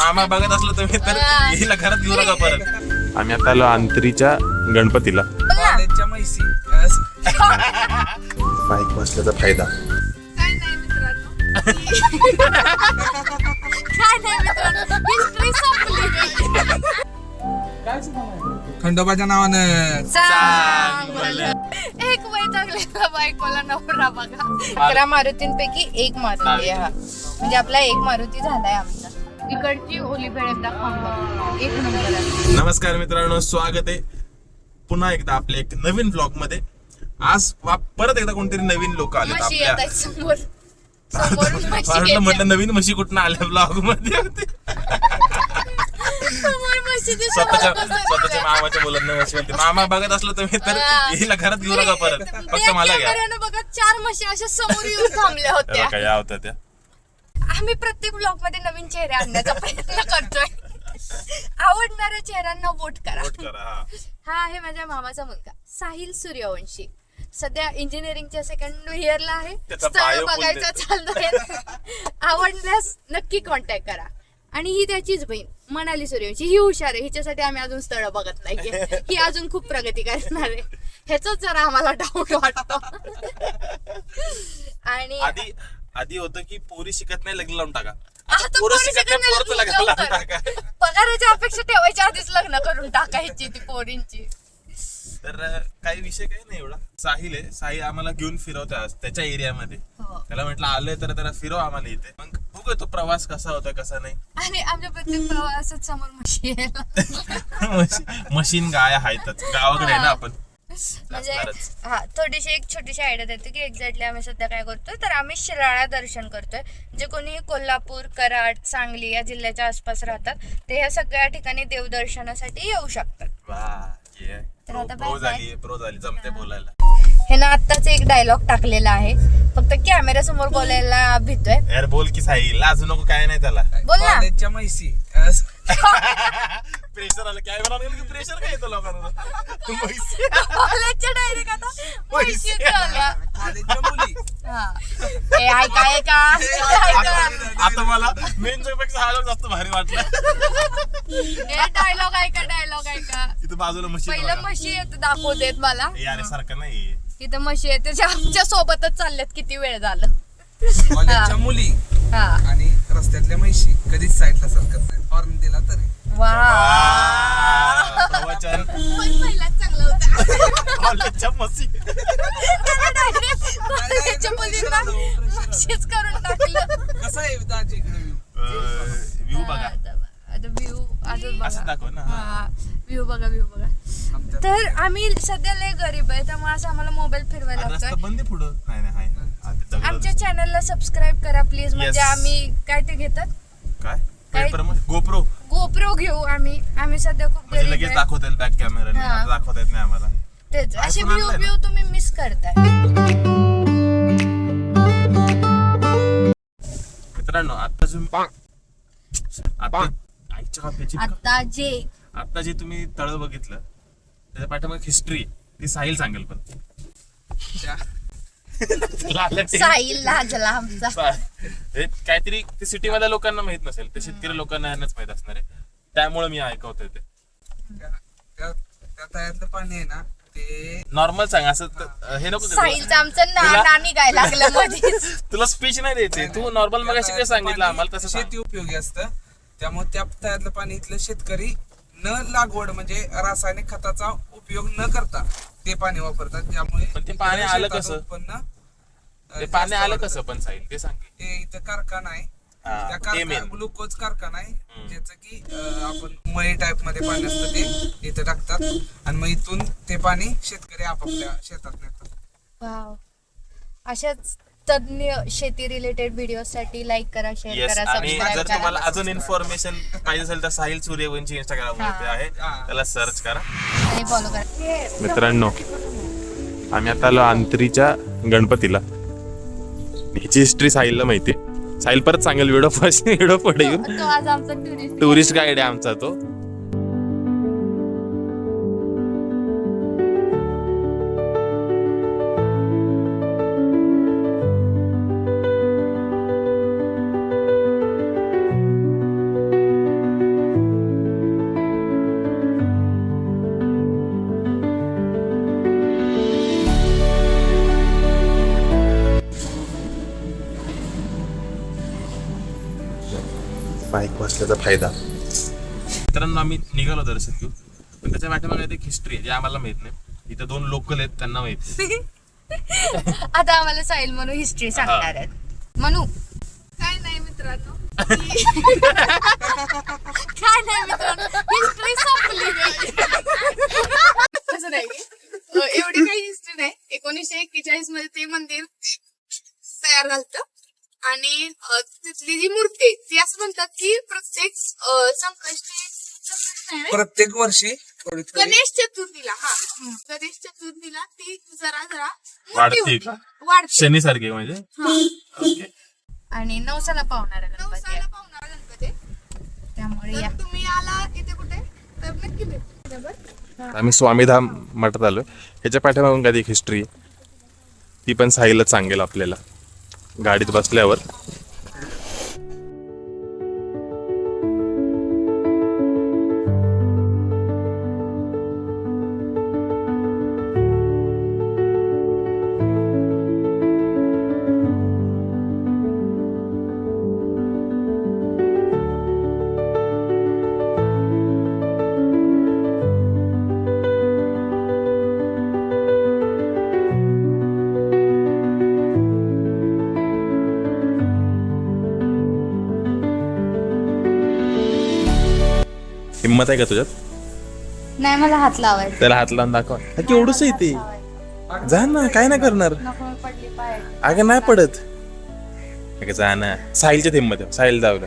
मामा बघत असलो तुम्ही तर हिला घरात घेऊ नका परत. आम्ही आता आलो अंतरीच्या गणपतीला. कॉलेजच्या म्हैसी बाईक बसल्याचा फायदा. काय नाही मित्रांनो हिस्ट्री संपली. खंडोबाच्या नावानं एक वैतागलेला बायकोला नवरा बघा. 11 मारुतींपैकी एक मारुती आहे हा. म्हणजे आपला एक मारुती झालाय आमचा. इकडची ओली भेळ एकदा खाऊन बघा, एक नंबर आहे. नमस्कार मित्रांनो, स्वागत आहे पुन्हा एकदा आपल्या एक नवीन ब्लॉग मध्ये. आज परत एकदा कोणतरी नवीन लोक आले म्हशी आपल्या. येत आहेत समोर. समोर म्हशी म्हटलं येतात. नवीन म्हशी कुठं आल्या ब्लॉग मध्ये होते. समोर म्हशी दिसत स्वतःच्या मामाच्या मुलांना म्हशी होती. मामा बघत असलो तुम्ही तर हिला घरात घेऊ नका परत, फक्त मला घ्या. बघा 4 म्हशी अशा समोर येऊन थांबल्या होत्या. काय होत्या त्या. आम्ही प्रत्येक ब्लॉग मध्ये नवीन चेहरे आणण्याचा प्रयत्न करतोय. आवडणाऱ्या चेहऱ्यांना वोट करा. हा आहे माझ्या मामाचा मुलगा साहिल सूर्यवंशी. सध्या इंजिनिअरिंगच्या 2nd इयरला आहे. त्याचा स्थळ bio full बघायचं चाललंय. आवडल्यास नक्की कॉन्टॅक्ट करा. आणि ही त्याचीच बहीण मनाली सूर्यवंशी. ही हुशार आहे, हिच्यासाठी आम्ही अजून स्थळ बघत नाहीये. ही अजून खूप प्रगती करणार आहे. ह्याच जरा आम्हाला डाऊट वाटतो. आणि आधी होतं की पोरी शिकत नाही, लग्न लावून टाका. आता पोरं पोरी शिकत नाही, शिकत पोरचं नाही, लग्न लावून लवकर. टाका. पगाराची अपेक्षा ठेवायच्या आधीच लग्न करून टाकायची ती पोरींची. तर काही विषय काही नाही एवढा. साहिल आहे, साहिल आम्हाला घेऊन फिरवतोय आज त्याच्या एरियामध्ये. हो. त्याला म्हटलं आलोय तर त्याला फिरव आम्हाला इथे. मग बघू तो प्रवास कसा होता कसा नाही. आणि आमच्या प्रत्येक प्रवासात समोर म्हशी यायला. मशीन गाय आहेतच गावाकडे आहे ना आपण. म्हणजे असणारच. हा, थोडीशी एक छोटीशी आयडिया देते की एक्झॅक्टली आम्ही सध्या काय करतोय. तर आम्ही शिराळा दर्शन करतोय. जे कोणी कोल्हापूर, कराड, सांगली या जिल्ह्याच्या आसपास राहतात ते ह्या सगळ्या ठिकाणी देवदर्शनासाठी येऊ शकतात. तर आता प्रो झाली जमते बोलायला. हे ना आत्ताच एक डायलॉग टाकलेला आहे. फक्त कॅमेरा समोर बोलायला भीतोय. यार बोल की साहिल, लाजू नको, काय नाही त्याला. बोल ना. कॉलेजच्या म्हैसी प्रेशर आलं काय म्हणाल की प्रेशर काय येतो लोकांना. कॉलेजच्या डायरेक्ट आता म्हशी झाल्या. कॉलेजच्या मुली हा. ए, ऐका आता मला मेन पेक्षा हा लोक जास्त भारी वाटला. डायलॉग ऐका. इथं बाजूला म्हशी आहेत पहिलं बघा. म्हशी येत दाखवतेत मला. यार सारखं नाही. तिथं म्हशी येते जे आमच्या सोबतच चालल्यात. किती वेळ झालं. कॉलेजच्या मुली हा. आणि रस्त्यातल्या म्हैशी कधीच साईडला सरकत नाही. हॉर्न दिला तरी. वा. प्रवचन पण पहिलाच चांगला होता. कॉलेजच्या म्हशी. कॉलेजच्या मुलींना म्हशीच करून टाकलं. कसं आहे दाजी इकडे view? व्ह्यू बघा आता व्ह्यू असं दाखव ना. हा, व्ह्यू बघा. आमच्या तर आम्ही सध्या लय गरीब आहे, त्यामुळे असं आम्हाला मोबाईल फिरवायला रस्ता लागतोय. बंद आहे पुढं. नाही हाय. हा, ते दगड. आमच्या चॅनलला सबस्क्राईब करा प्लीज. म्हणजे Yes. आम्ही काय ते घेतात काय काय? गोप्रो गोप्रो घेऊ आम्ही सध्या खूप म्हणजे गरीब लगेच आहे. दाखवता येईल बॅक कॅमेरा. हा. आता दाखवता येत नाही आम्हाला. तेच असे iPhone आणलाय व्ह्यू तुम्ही मिस करताय. मित्रांनो आईच्या काप्याची आता जे तुम्ही तळ बघितलं त्याच्या पाठीमागे हिस्ट्री ती साहिल सांगेल. पण साहिल लाजला आमचा. हे काहीतरी ते सिटी मधल्या लोकांना माहित नसेल, ते शेतकरी लोकांना यांनाच माहित असणार आहे. त्यामुळे मी ऐकवतोय ते. त्या तळ्यातलं पाणी आहे ना ते नॉर्मल सांग असं हे नको करू. साहिलचं आमचं नानी काय लागलं मध्येच. तुला स्पीच नाही द्यायची. तू नॉर्मल मगाशी काय सांगितलं आम्हाला तसं सांग. शेती उपयोगी असतं. त्यामुळे त्या तळ्यातलं पाणी इथलं शेतकरी न लागवड म्हणजे रासायनिक खताचा उपयोग न करता ते पाणी वापरतात. त्यामुळे पण ते पाणी आलं कसं? उत्पन्न ते पाणी आलं कसं पण साहिल ते सांग. ते इथं कारखाना आहे. हा, त्या ते कारखाना main. ग्लुकोज कारखाना आहे ज्याचं की आपण मळी टाईप मध्ये पाणी असतं ते इथं टाकतात आणि मग इथून ते पाणी शेतकरी आपापल्या शेतात नेतात. वाव. अशाच तज्ञ शेती रिलेटेड व्हिडिओ साठी लाईक करा, शेअर येस. करा, आणि सबस्क्राईब जर तुम्हाला करा अजून इन्फॉर्मेशन पाहिजे असेल तर साहिल सूर्यवंशी इंस्टाग्राम वरती आहे, त्याला सर्च करा आणि फॉलो करा. मित्रांनो. आम्ही आता आलो अंतरीच्या गणपतीला. ह्याची हिस्ट्री साहिलला माहिती. साहिल परत सांगेल व्हिडिओ पुढे येऊन. तो आज आमचा टुरिस्ट गाईड आहे आमचा तो. माईक बसल्याचा फायदा. मित्रांनो आम्ही निघालो दर्शन घेऊ, पण त्याच्या पाठीमागे एक हिस्ट्री आहे जे आम्हाला माहित नाही. इथं 2 लोकल आहेत त्यांना माहिती. आता आम्हाला साहिल म्हणू हिस्ट्री सांगणार आहेत. म्हणू काय नाही मित्रांनो, काय नाही मित्रांनो, हिस्ट्री संपली. असं नाही एवढी काही हिस्ट्री नाही. 1941 मध्ये ते मंदिर तयार झालं आणि तिथली जी मूर्ती आहे, ती असं म्हणतात की प्रत्येक प्रत्येक वर्षी थोडी थोडी गणेश चतुर्थीला गणेश चतुर्थीला ती जरा मोठी वाढते होती. का? वाढते. शनी सारखे म्हणजे ओके. आणि नवसाला पावणारा गणपती नवसाला आहे. पावणारा गणपती आहे. त्यामुळे या तर तुम्ही आला इथे कुठे तर नक्की भेट. बरोबर. आम्ही स्वामीधाम मठात आलो. ह्याच्या पाठीमागून कधी एक हिस्ट्री ती पण साहिलच सांगेल आपल्याला गाडीत बसल्यावर. हिंमत आहे का तुझ्यात? नाही, मला हात लावायचा. त्याला हात लावून दाखव. केवढंच आहे ते. जा ना, काय नाही करणार. नको मी पडली पाय. अगं नाही पडत. अगं जा ना. साहिलच्या हिंमत आहे. साहिल जावलं.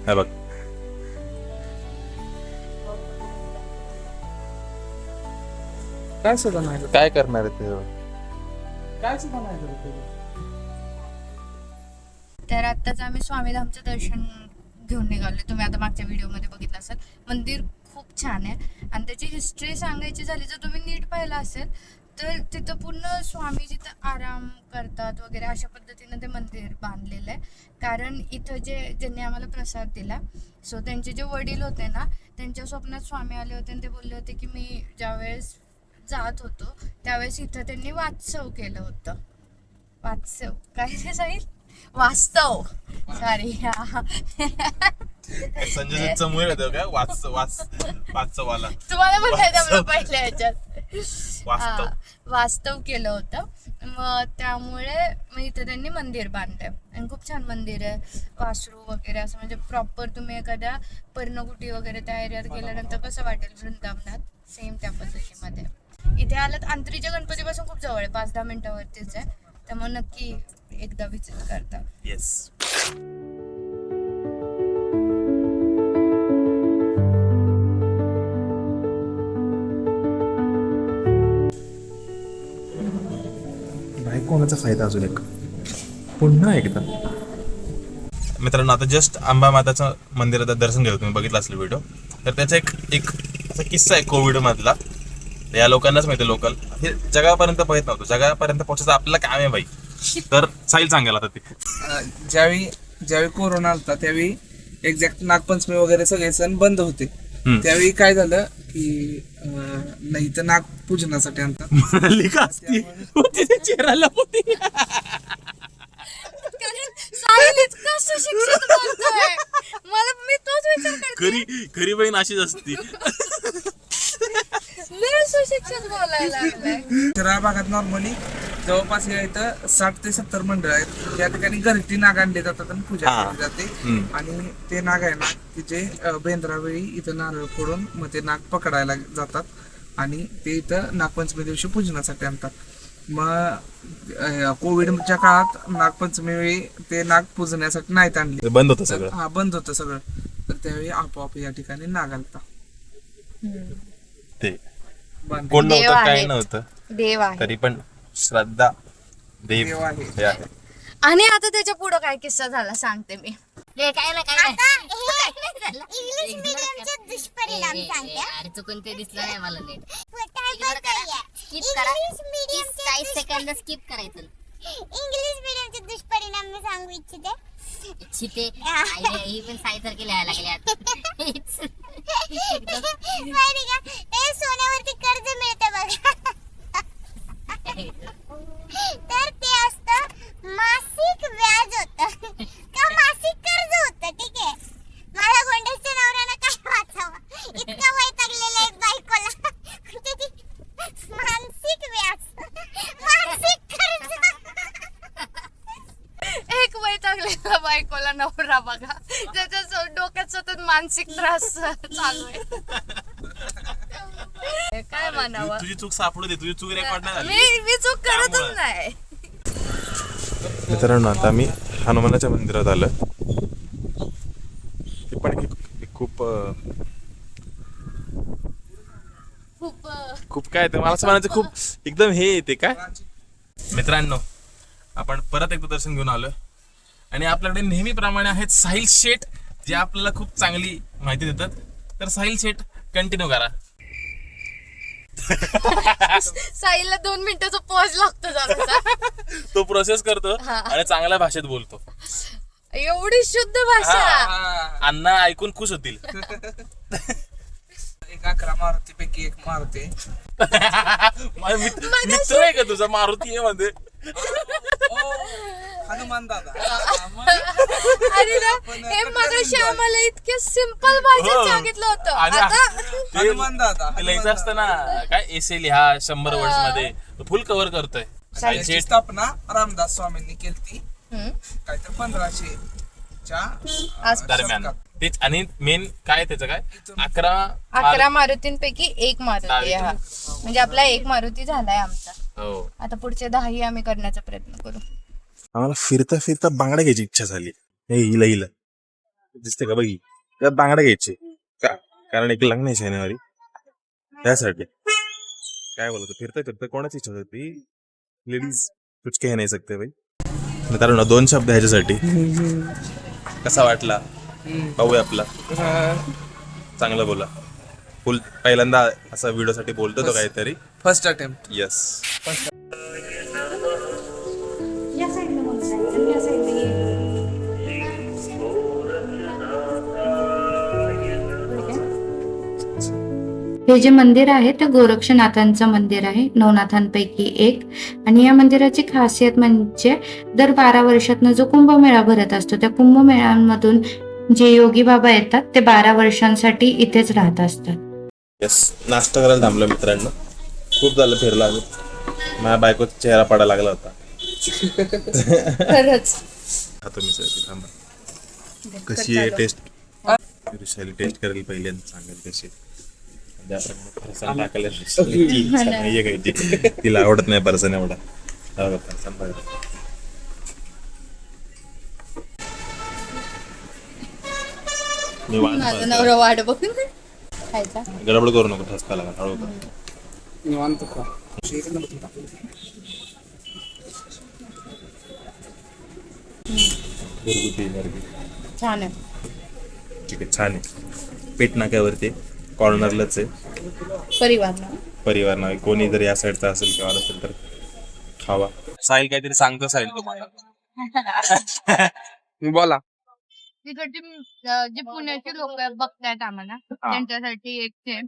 हा बघ. काय सुद्धा नाही काय करणार आहे ते? काय सुद्धा नाही. तर आत्ताच आम्ही स्वामीधामचं दर्शन घेऊन निघालोय. तुम्ही आता मागच्या व्हिडिओमध्ये बघितलं असेल. मंदिर खूप छान आहे आणि त्याची हिस्ट्री सांगायची झाली जर तुम्ही नीट पाहिलं असेल तर तिथं पूर्ण स्वामी जिथं आराम करतात वगैरे अशा पद्धतीनं ते मंदिर बांधलेलं आहे. कारण इथं ज्यांनी आम्हाला प्रसाद दिला, सो त्यांचे जे वडील होते ना, त्यांच्या स्वप्नात स्वामी आले होते आणि ते बोलले होते की मी ज्यावेळेस जात होतो त्यावेळेस इथं त्यांनी वात्सव केलं होतं. वात्सव काय ते जाईल? वास्तव. सॉरी. संजय दत्तचा मूवी होता काय? वास्तवाला. तुम्हाला पण काय जमलं पहिल्या ह्याच्यात. वास्तव. वास्तव केलं होतं. मग त्यामुळे मग इथं त्यांनी मंदिर बांधलंय आणि खूप छान मंदिर आहे. वासरू वगैरे असं म्हणजे प्रॉपर तुम्ही एखाद्या पर्णकुटी वगैरे त्या एरियात गेल्यानंतर कसं वाटेल वृंदावनात, सेम त्या पद्धतीमध्ये. इथे आलात अंतरीच्या गणपतीपासून खूप जवळ आहे, 5-10 मिनिटावरतीच आहे. त्यामुळे नक्की एकदा विजिट करता. येस. नाही कोणाचा फायदा अजून एक पुन्हा एकदा. मित्रांनो आता जस्ट अंबा माताचं मंदिराचं दर्शन घेऊ. तुम्ही बघितलं असेल व्हिडिओ. तर त्याचा एक असा किस्सा आहे कोविड मधला. या लोकांनाच माहिती. लोकल हे जगापर्यंत पोहोचत नव्हतं. जगापर्यंत पोहोचायचं आपल्याला काम आहे बाई. तर साहिल सांगायला आता ते. ज्यावेळी कोरोना आलता त्यावेळी एक्झॅक्ट नागपंचमी वगैरे सगळे सण बंद होते. त्यावेळी काय झालं की नाही तर नागपूजनासाठी आणतात. म्हणाली का असती चेहऱ्याला मला मी तोच विचार करते. खरी बहीण अशीच असती. सुशिक्षित बोलायला लागलाय. शहरा भागात नॉर्मली जवळपास या इथं 60 ते 70 मंडळ आहेत. त्या ठिकाणी घरटी नाग आणले जातात आणि पूजा केली जाते. आणि ते नाग आहे ना की जे बेंद्रावेळी इथं नारळ फोडून मग ते नाग पकडायला जातात आणि ते इथं नागपंचमी दिवशी पूजनासाठी आणतात. मग कोविडच्या काळात नागपंचमी वेळी ते नाग पूजण्यासाठी नाहीत आणले. बंद होतं सगळं. हा बंद होतं सगळं. तर त्यावेळी आपोआप या ठिकाणी नाग आलता. ते बांधले. कोण देव नव्हतं काय आहेत. नव्हतं देव आहे. तरी पण श्रद्धा देव देव आहे. हे आहे. आणि आता त्याच्या पुढं काय किस्सा झाला सांगते मी. इंग्लिश मीडियमचे दुष्परिणाम सांगते. अरे चुकून ते दिसलं नाही मला नीट. स्किप करा. इंग्लिश 30 सेकंद स्किप करायचं. इंग्लिश मीडियमचे दुष्परिणाम मी सांगू इच्छिते. इच्छिते ही पण साईसारखी लिहायला लागली आता. माहिती का हे सोन्यावरती कर्ज मिळतं बघा. तर ते असतं मासिक व्याज होतं का मासिक कर्ज होतं. ठीक आहे. मानसिक त्रास चालू आहे. काय म्हणावं, तुझी चूक सापडू दे, तुझी चूक रेकॉर्ड नाही झाली. मी चूक करतच नाही. मित्रांनो आता आम्ही हनुमानाच्या मंदिरात आलो. हे पण खूप खूप काय ते मला असं म्हणायचं खूप एकदम हे येते काय. मित्रांनो आपण परत एकदा दर्शन घेऊन आलोय आणि आपल्याकडे नेहमीप्रमाणे आहेत साहिल शेठ, जे आपल्याला खूप चांगली माहिती देतात. तर साहिल शेठ कंटिन्यू करा. साहिलला 2 मिनिटाचा पॉज लागतो जरा. तो प्रोसेस करतो आणि चांगल्या भाषेत बोलतो. एवढी शुद्ध भाषा. अण्णा ऐकून खुश होतील. एक 11 मारुती पैकी एक मारुती. मित्र आहे का तुझा मारुती आहे मध्ये? हनुमान दादा. अरे ना, हे मगाशी आम्हाला इतके सिंपल भाषेत सांगितलं होतं. आणि आता हनुमान दादा. ते लिहायचं असतं ना काय एसे लिहा 100 वर्ड्स मध्ये, फुल कव्हर करतोय. साहिल त्याची शेठ स्थापना रामदास स्वामींनी केली काहीतरी 1500च्या दरम्यान. तेच आणि मेन काय त्याचं काय 11 मारुतींपैकी एक मारुती आहे हा. म्हणजे आपला एक मारुती झालाय आमचा. हो. आता पुढचे 10 आम्ही करण्याचा प्रयत्न करू. आम्हाला फिरता फिरता बांगड्या घ्यायची इच्छा झाली. हे हिला दिसते का बघी, त्यात बांगड्या घ्यायचे का, कारण एक लग्न आहे शनिवारी त्यासाठी. काय बोलतो फिरता फिरता कोणाची इच्छा होती. लेडीज कुछ कह नाही सकते भाई. मित्रांनो 2 शब्द ह्याच्यासाठी. कसा वाटला पाहूया आपला. चांगलं बोला. फुल पहिल्यांदा असा व्हिडिओ साठी बोलतो तो काहीतरी. First attempt. यस. हे जे मंदिर आहे ते गोरक्षनाथांचं मंदिर आहे, नवनाथांपैकी एक. आणि या मंदिराची खासियत म्हणजे दर 12 वर्षातनं जो कुंभमेळा भरत असतो, त्या कुंभमेळ्यांमधून जे योगी बाबा येतात ते 12 वर्षांसाठी इथेच राहत असतात. यस. नाश्ता करायला थांबलो मित्रांनो. खूप झालं फिरलो आम्ही. माझ्या बायकोचा चेहरा पडायला लागला होता. खरंच. खातो मी सर. थांबा. कशी आहे टेस्ट? विशाली टेस्ट करेल पहिल्यांदा, सांगेल कशी. फरसाण टाकले नाहीये काही, तिला आवडत नाही फरसाण एवढा. फरसाण बघा. मी माझा नवरा वाट बघून खायचा. गडबड करू नको, ठसका लागा. हळू कर. निवांत खा. घरगुती एनर्जी. छान आहे. ठीक आहे, छान आहे. पेट नाक्यावरती कॉर्नरलाच आहे. परिवार नाव. कोणी जर या साईडचा असेल किंवा असेल तर खावा. साहिल काहीतरी सांगतो. साहिल बोला. तिकडची जे पुण्याचे लोक बघतायत आम्हाला, त्यांच्यासाठी एक ते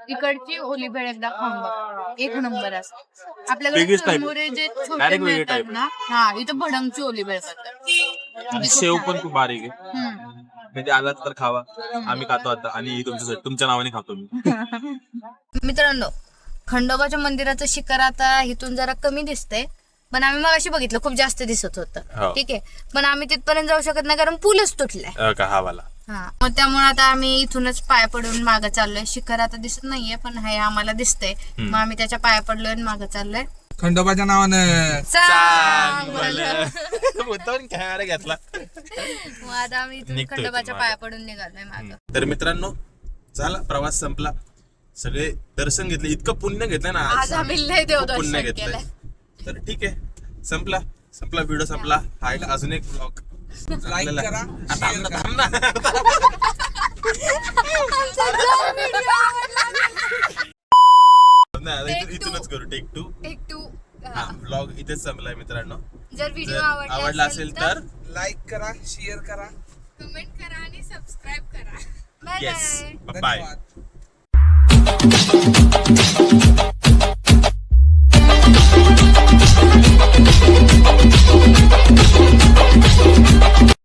इकडची ओली भेळ एकदा खाऊन बघ. एक नंबर असते. आपल्याकडे चुरमुरे जे छोटे मिळतात ना, हा, इथं भडंगची ओली भेळ करतात. शेव पण खूप बारीक आहे. म्हणजे आलात तर खावा. आम्ही खातो आता आणि तुमच्या नावाने खातो मी. मित्रांनो, खंडोबाच्या मंदिराचं शिखर आता इथून जरा कमी दिसतंय, पण आम्ही मगाशी बघितलं खूप जास्त दिसत होतं. ठीक आहे, पण आम्ही तिथपर्यंत जाऊ शकत नाही कारण पूलच तुटलाय का हवाला. हा, मग त्यामुळे आता आम्ही इथूनच पाय पडून मागं चाललोय. शिखर आता दिसत नाहीये, पण हे आम्हाला दिसतंय. मग आम्ही त्याच्या पाया पडलोय आणि मागं चाललोय. खंडोबाच्या नावानं कॅमेरा घेतला. मग आता आम्ही इथून खंडोबाच्या पाया पडून निघालोय मागं. तर मित्रांनो झाला, प्रवास संपला. सगळे दर्शन घेतले. इतकं पुण्य घेतलंय ना आज आम्ही लय देवदर्शन केलंय. तर ठीक आहे, संपला व्हिडिओ संपला. हा एक अजून एक ब्लॉग लाईक करा. इथूनच करू. Take to. हा, ब्लॉग इथेच संपलाय मित्रांनो. जर व्हिडिओ आवडला असेल तर लाईक करा, शेअर करा, कमेंट करा आणि सबस्क्राईब करा. Bye yes. बाय. बाय. धन्यवाद.